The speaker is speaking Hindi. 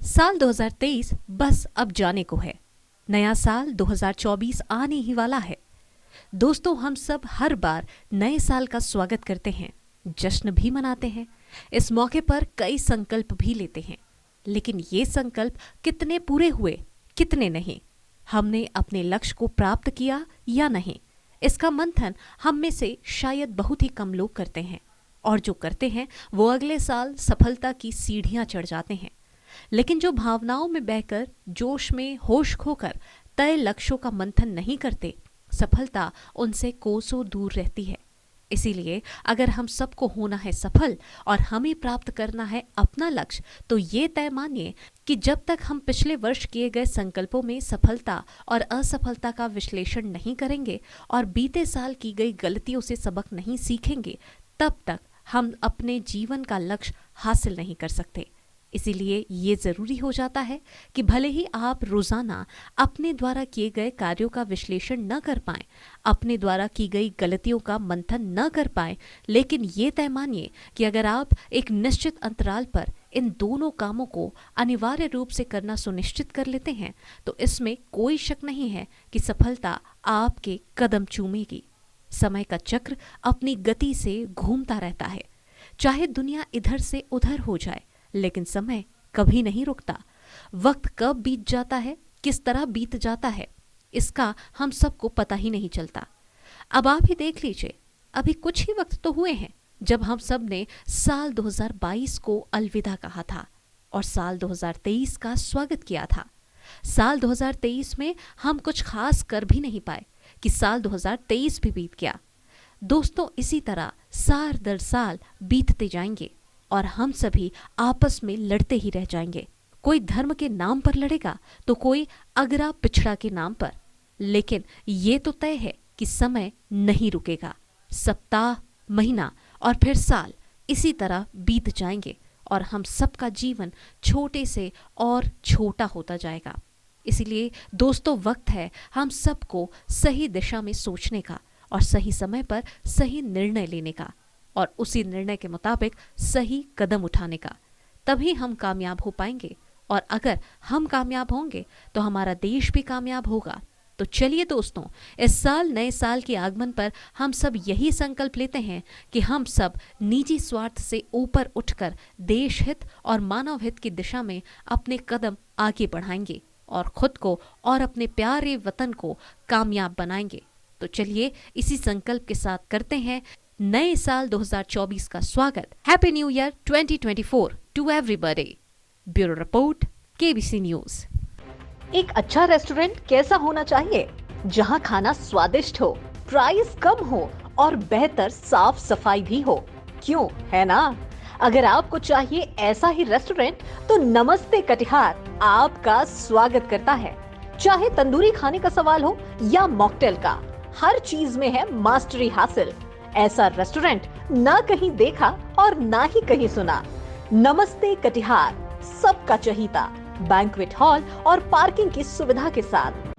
साल 2023 बस अब जाने को है। नया साल 2024 आने ही वाला है। दोस्तों, हम सब हर बार नए साल का स्वागत करते हैं, जश्न भी मनाते हैं। इस मौके पर कई संकल्प भी लेते हैं, लेकिन ये संकल्प कितने पूरे हुए, कितने नहीं? हमने अपने लक्ष्य को प्राप्त किया या नहीं, इसका मंथन हम में से शायद बहुत ही कम लोग करते हैं। और जो करते हैं वो अगले साल सफलता की सीढ़ियां चढ़ जाते हैं। लेकिन जो भावनाओं में बहकर, जोश में होश खोकर तय लक्ष्यों का मंथन नहीं करते, सफलता उनसे कोसों दूर रहती है। इसीलिए अगर हम सबको होना है सफल और हमें प्राप्त करना है अपना लक्ष्य, तो ये तय मानिए कि जब तक हम पिछले वर्ष किए गए संकल्पों में सफलता और असफलता का विश्लेषण नहीं करेंगे और बीते साल की गई गलतियों से सबक नहीं सीखेंगे, तब तक हम अपने जीवन का लक्ष्य हासिल नहीं कर सकते। इसीलिए ये जरूरी हो जाता है कि भले ही आप रोजाना अपने द्वारा किए गए कार्यों का विश्लेषण न कर पाएं, अपने द्वारा की गई गलतियों का मंथन न कर पाएं, लेकिन ये तय मानिए कि अगर आप एक निश्चित अंतराल पर इन दोनों कामों को अनिवार्य रूप से करना सुनिश्चित कर लेते हैं, तो इसमें कोई शक नहीं है कि सफलता आपके कदम चूमेगी। समय का चक्र अपनी गति से घूमता रहता है, चाहे दुनिया इधर से उधर हो जाए, लेकिन समय कभी नहीं रुकता। वक्त कब बीत जाता है, किस तरह बीत जाता है, इसका हम सबको पता ही नहीं चलता। अब आप ही देख लीजिए, अभी कुछ ही वक्त तो हुए हैं जब हम सब ने साल 2022 को अलविदा कहा था और साल 2023 का स्वागत किया था। साल 2023 में हम कुछ खास कर भी नहीं पाए कि साल 2023 भी बीत गया। दोस्तों, इसी तरह साल दर साल बीतते जाएंगे और हम सभी आपस में लड़ते ही रह जाएंगे। कोई धर्म के नाम पर लड़ेगा तो कोई अगरा पिछड़ा के नाम पर, लेकिन ये तो तय है कि समय नहीं रुकेगा। सप्ताह, महीना और फिर साल इसी तरह बीत जाएंगे और हम सबका जीवन छोटे से और छोटा होता जाएगा। इसीलिए दोस्तों, वक्त है हम सबको सही दिशा में सोचने का और सही समय पर सही निर्णय लेने का और उसी निर्णय के मुताबिक सही कदम उठाने का। तभी हम कामयाब हो पाएंगे और अगर हम कामयाब होंगे तो हमारा देश भी कामयाब होगा। तो चलिए दोस्तों, इस साल नए साल के आगमन पर हम सब यही संकल्प लेते हैं कि हम सब निजी स्वार्थ से ऊपर उठकर देश हित और मानव हित की दिशा में अपने कदम आगे बढ़ाएंगे और खुद को और अपने प्यारे वतन को कामयाब बनाएंगे। तो चलिए इसी संकल्प के साथ करते हैं नए साल 2024 का स्वागत। Happy new year 2024 to everybody. Bureau report, KBC news. एक अच्छा रेस्टोरेंट कैसा होना चाहिए? जहां खाना स्वादिष्ट हो, प्राइस कम हो और बेहतर साफ सफाई भी हो। क्यों, है ना? अगर आपको चाहिए ऐसा ही रेस्टोरेंट, तो नमस्ते कटिहार आपका स्वागत करता है। चाहे तंदूरी खाने का सवाल हो या मॉकटेल का, हर चीज में है मास्टरी हासिल। ऐसा रेस्टोरेंट ना कहीं देखा और ना ही कहीं सुना। नमस्ते कटिहार, सबका चहीता, बैंक्वेट हॉल और पार्किंग की सुविधा के साथ।